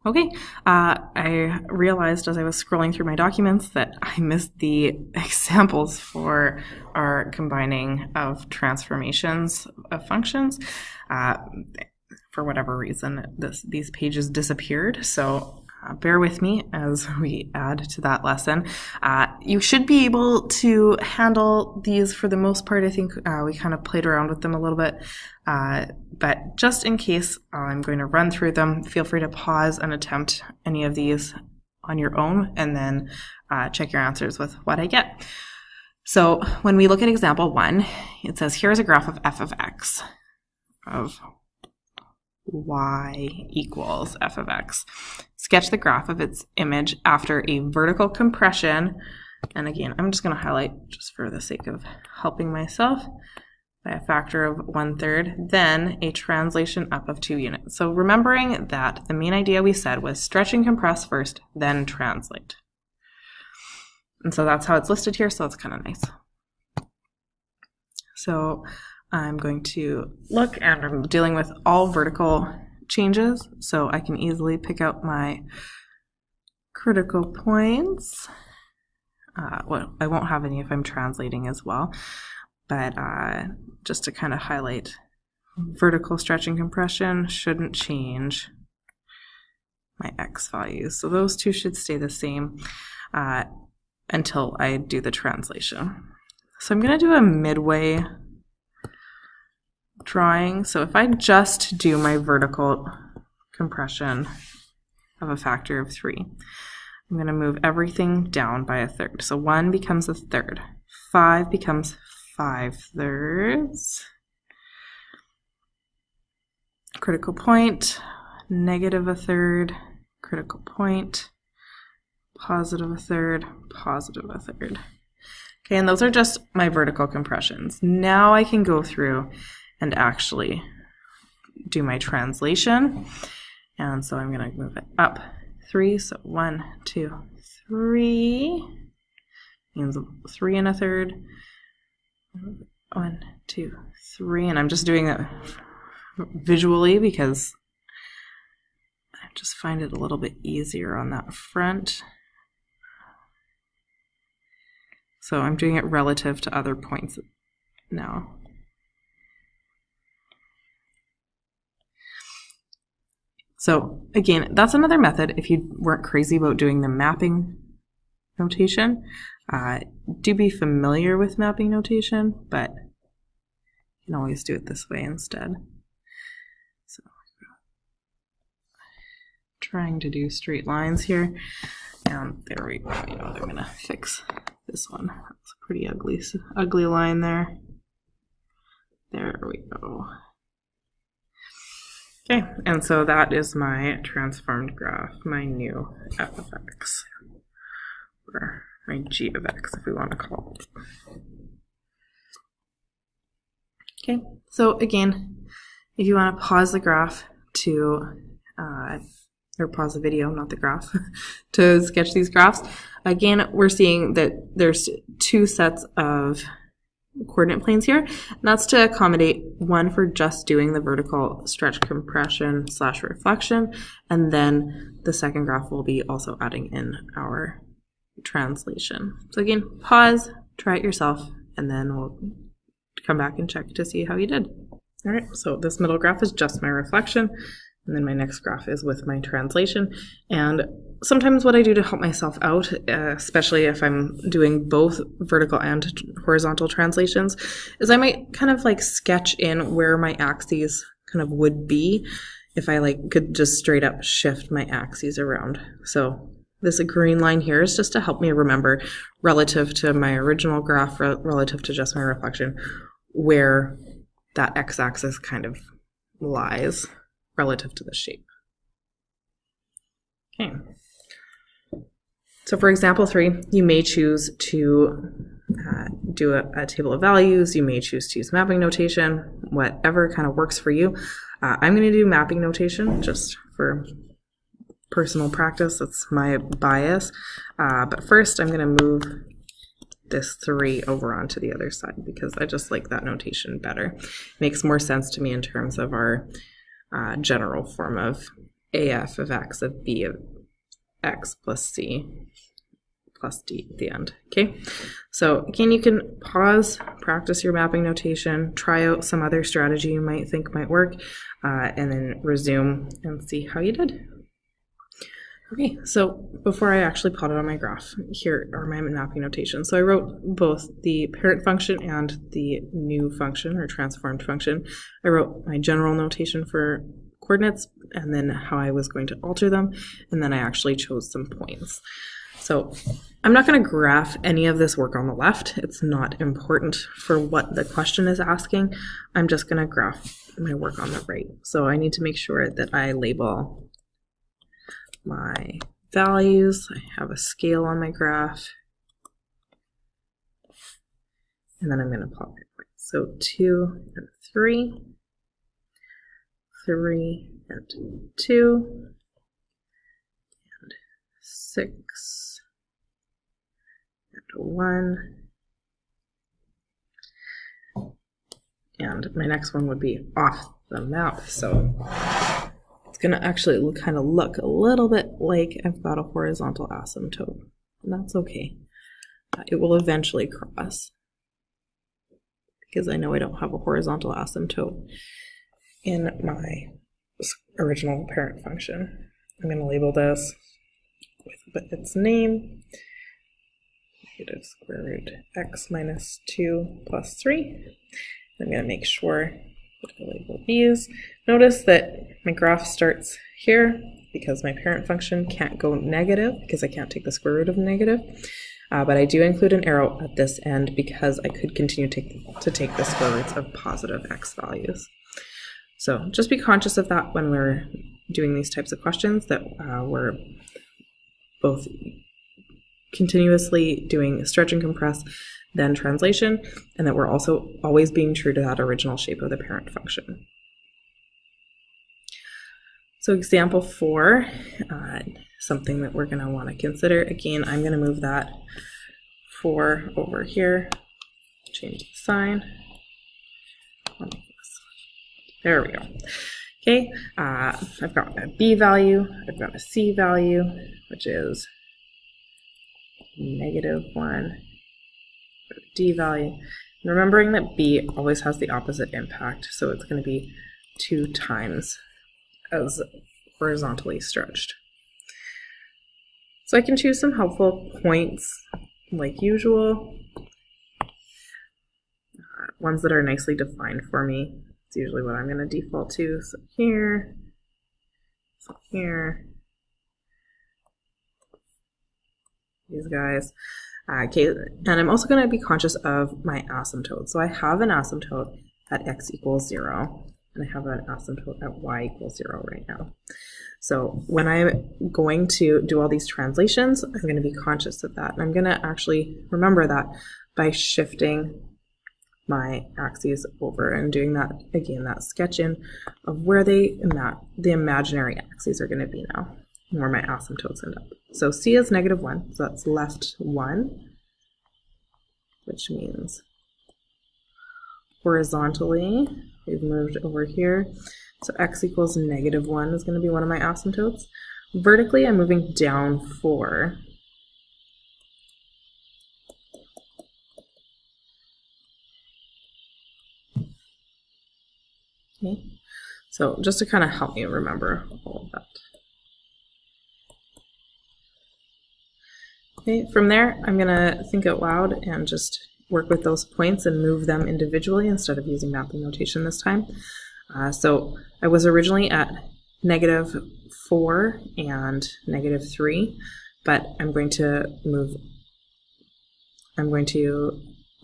Okay, I realized as I was scrolling through my documents that I missed the examples for our combining of transformations of functions. For whatever reason, these pages disappeared, so bear with me as we add to that lesson. You should be able to handle these for the most part. I think we kind of played around with them a little bit. But just in case, I'm going to run through them. Feel free to pause and attempt any of these on your own, and then check your answers with what I get. So when we look at example 1, it says here's a graph of f of x of y equals f of x. Sketch the graph of its image after a vertical compression. And again, I'm just going to highlight just for the sake of helping myself. By a factor of 1/3, then a translation up of 2 units. So remembering that the main idea we said was stretch and compress first, then translate. And so that's how it's listed here, so that's kind of nice. So I'm going to look, and I'm dealing with all vertical changes, so I can easily pick out my critical points. Well, I won't have any if I'm translating as well. But just to kind of highlight, vertical stretch and compression shouldn't change my x values. So those two should stay the same until I do the translation. So I'm going to do a midway drawing. So if I just do my vertical compression of a factor of 3, I'm going to move everything down by 1/3. So 1 becomes 1/3. 5 becomes 5/3. Critical point, negative 1/3. Critical point, positive 1/3, positive 1/3. Okay, and those are just my vertical compressions. Now I can go through and actually do my translation. And so I'm going to move it up 3. So 1, 2, 3. Means 3 1/3. 1, 2, 3, and I'm just doing it visually because I just find it a little bit easier on that front. So I'm doing it relative to other points now. So again, that's another method if you weren't crazy about doing the mapping notation. Do be familiar with mapping notation, but you can always do it this way instead. So, trying to do straight lines here, and there we go. You know, I'm going to fix this one. That's a pretty ugly line there. There we go. Okay, and so that is my transformed graph, my new f of x, or my g of x, if we want to call it. Okay, so again, if you want to pause the graph to, or pause the video, not the graph, to sketch these graphs, again, we're seeing that there's 2 sets of coordinate planes here, and that's to accommodate one for just doing the vertical stretch compression / reflection, and then the second graph will be also adding in our translation. So again, pause, try it yourself, and then we'll come back and check to see how you did. All right, so this middle graph is just my reflection, and then my next graph is with my translation. And sometimes what I do to help myself out, especially if I'm doing both vertical and horizontal translations, is I might kind of like sketch in where my axes kind of would be if I like could just straight up shift my axes around. So this green line here is just to help me remember relative to my original graph, relative to just my reflection, where that x-axis kind of lies relative to the shape. Okay. So for example 3, you may choose to do a table of values. You may choose to use mapping notation, whatever kind of works for you. I'm going to do mapping notation just for personal practice. That's my bias. But first I'm going to move this 3 over onto the other side because I just like that notation better. It makes more sense to me in terms of our general form of AF of x of b of x plus c plus d at the end, okay? So again, you can pause, practice your mapping notation, try out some other strategy you might think might work, and then resume and see how you did. Okay, so before I actually plot it on my graph, here are my mapping notations. So I wrote both the parent function and the new function or transformed function. I wrote my general notation for coordinates and then how I was going to alter them, and then I actually chose some points. So I'm not going to graph any of this work on the left. It's not important for what the question is asking. I'm just going to graph my work on the right. So I need to make sure that I label my values. I have a scale on my graph, and then I'm going to plot my points. So 2 and 3, 3 and 2, and 6 and 1, and my next one would be off the map. So it's going to actually kind of look a little bit like I've got a horizontal asymptote, and that's okay. It will eventually cross because I know I don't have a horizontal asymptote in my original parent function. I'm going to label this with its name, negative square root x minus 2 plus 3. I'm going to make sure that I label these. Notice that my graph starts here because my parent function can't go negative because I can't take the square root of negative. But I do include an arrow at this end because I could continue to take the square roots of positive x values. So just be conscious of that when we're doing these types of questions, that we're both continuously doing stretch and compress, then translation, and that we're also always being true to that original shape of the parent function. So example 4, something that we're going to want to consider. Again, I'm going to move that 4 over here, change the sign. There we go. Okay, I've got a b value, I've got a c value, which is -1, d value. And remembering that b always has the opposite impact, so it's going to be 2 times as horizontally stretched. So I can choose some helpful points like usual, ones that are nicely defined for me. It's usually what I'm going to default to. So here, these guys. Okay, and I'm also going to be conscious of my asymptote. So I have an asymptote at x equals 0, and I have an asymptote at y equals 0 right now. So when I'm going to do all these translations, I'm going to be conscious of that. And I'm going to actually remember that by shifting my axes over and doing that, again, that sketch in of where the imaginary axes are going to be now, and where my asymptotes end up. So c is -1, so that's left 1, which means horizontally we've moved over here. So x equals -1 is going to be one of my asymptotes. Vertically, I'm moving down 4. Okay, so just to kind of help me remember all of that. Okay, from there, I'm going to think out loud and just work with those points and move them individually instead of using mapping notation this time. So I was originally at -4 and -3, but I'm going to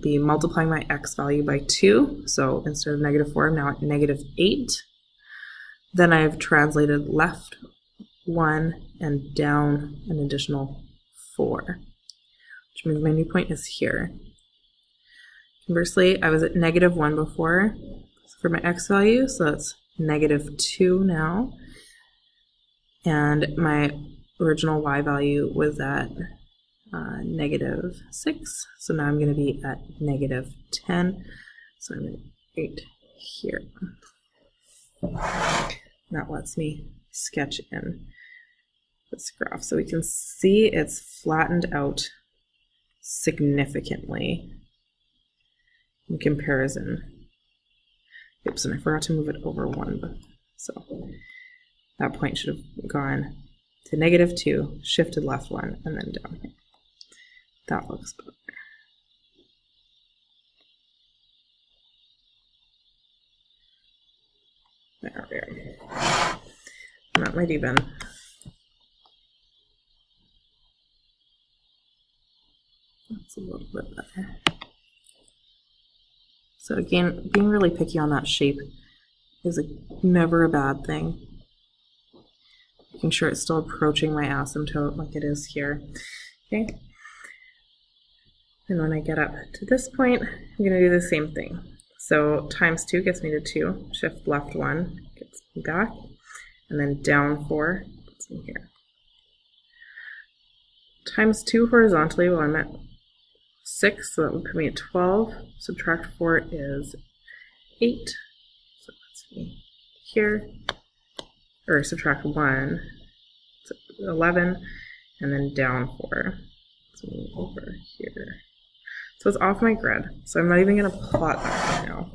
be multiplying my x value by 2. So instead of -4, I'm now at -8. Then I've translated left 1 and down an additional 4, which means my new point is here. Conversely, I was at -1 before for my x value, so that's -2 now. And my original y value was at -6, so now I'm going to be at -10, so I'm going to 8 here. That lets me sketch in this graph. So we can see it's flattened out significantly in comparison. Oops, and I forgot to move it over 1, but so that point should have gone to -2, shifted left 1, and then down here. That looks better. There we are. And that might even that's a little bit better. So again, being really picky on that shape is never a bad thing. Making sure it's still approaching my asymptote like it is here. Okay. And when I get up to this point, I'm going to do the same thing. So -2 gets me to 2, shift left 1 gets me back, and then down 4 gets me here. -2 horizontally, well, I'm at 6, so that would put me at 12. Subtract 4 is 8, so that's me here. Or subtract 1, so 11, and then down 4, so me over here. So it's off my grid, so I'm not even going to plot that right now.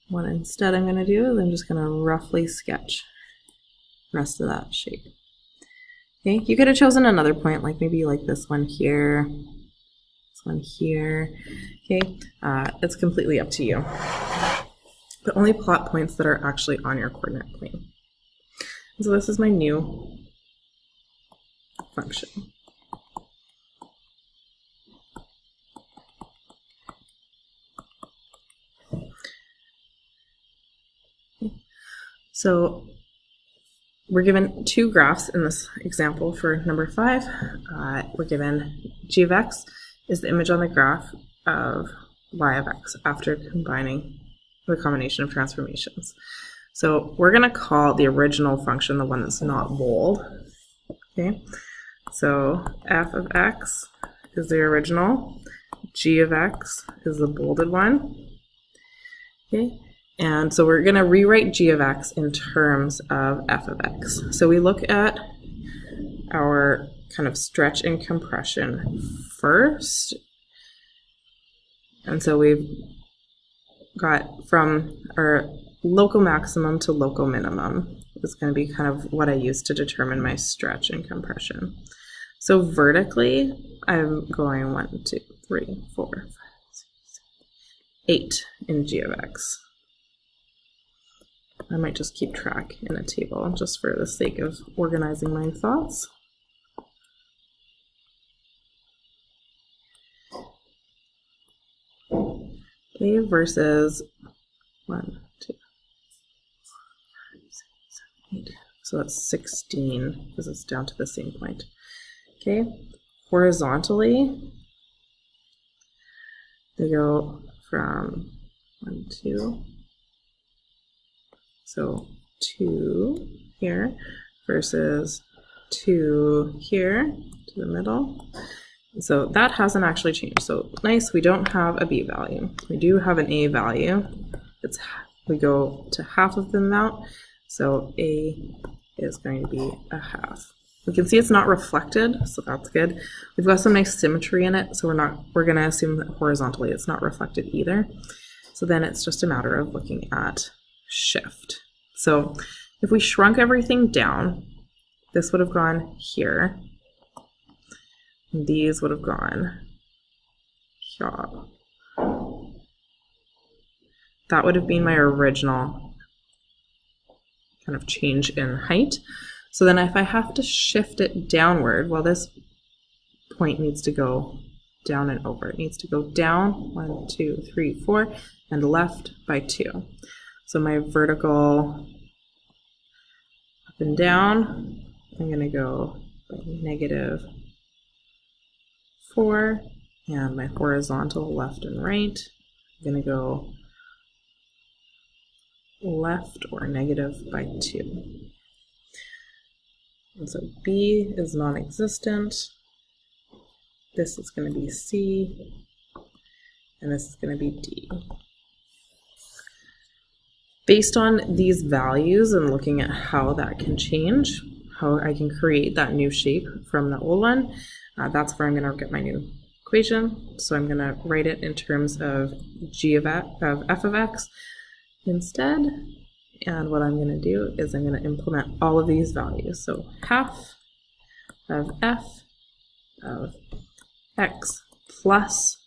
What instead I'm going to do is I'm just going to roughly sketch the rest of that shape. Okay, you could have chosen another point, like maybe like this one here, this one here. Okay, it's completely up to you. But only plot points that are actually on your coordinate plane. And so this is my new function. So we're given 2 graphs in this example for number 5. We're given g of x is the image on the graph of y of x after combining the combination of transformations. So we're going to call the original function the one that's not bold. Okay, so f of x is the original, g of x is the bolded one. Okay. And so we're going to rewrite g of x in terms of f of x. So we look at our kind of stretch and compression first. And so we've got from our local maximum to local minimum is going to be kind of what I use to determine my stretch and compression. So vertically, I'm going 1, 2, 3, 4, 5, 6, 7, 8 in g of x. I might just keep track in a table just for the sake of organizing my thoughts. Okay, versus 1, 2, 5, 6, 7, 8. So that's 16 because it's down to the same point. Okay, horizontally, they go from 1, 2. So 2 here versus 2 here to the middle. So that hasn't actually changed. So nice, we don't have a b value. We do have an a value. We go to half of the amount. So a is going to be a half. We can see it's not reflected, so that's good. We've got some nice symmetry in it, so we're going to assume that horizontally it's not reflected either. So then it's just a matter of looking at shift. So if we shrunk everything down, this would have gone here. And these would have gone here. That would have been my original kind of change in height. So then if I have to shift it downward, well, this point needs to go down and over. It needs to go down 1, 2, 3, 4, and left by 2. So my vertical up and down, I'm going to go by -4, and my horizontal left and right, I'm going to go left or negative by 2. And so B is non-existent. This is going to be C, and this is going to be D. Based on these values and looking at how that can change, how I can create that new shape from the old one, that's where I'm going to get my new equation. So I'm going to write it in terms of g of f of x instead. And what I'm going to do is I'm going to implement all of these values. So half of f of x plus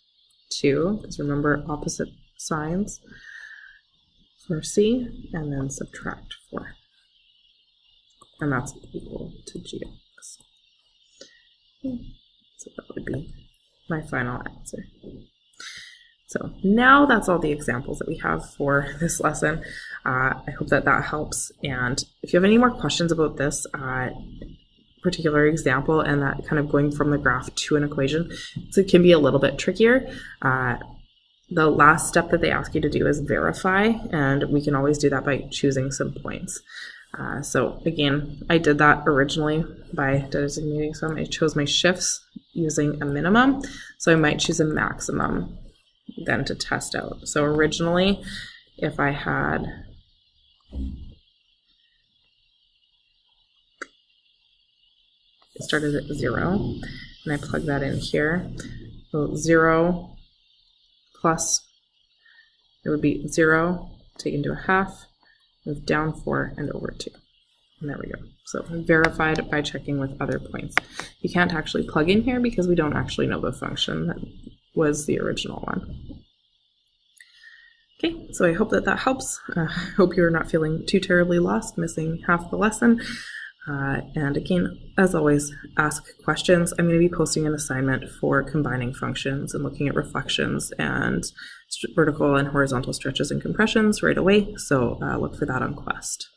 2, because remember opposite signs for c, and then subtract 4. And that's equal to g of x. So that would be my final answer. So now that's all the examples that we have for this lesson. I hope that that helps. And if you have any more questions about this particular example and that kind of going from the graph to an equation, it can be a little bit trickier. The last step that they ask you to do is verify, and we can always do that by choosing some points. So again, I did that originally by designating some. I chose my shifts using a minimum, so I might choose a maximum then to test out. So originally, if I had started at 0, and I plug that in here, so 0 plus, it would be 0 taken to a half, move down 4 and over 2. And there we go. So verified by checking with other points. You can't actually plug in here because we don't actually know the function that was the original one. Okay, so I hope that that helps. I hope you're not feeling too terribly lost, missing half the lesson. And again, as always, ask questions. I'm going to be posting an assignment for combining functions and looking at reflections and vertical and horizontal stretches and compressions right away. So look for that on Quest.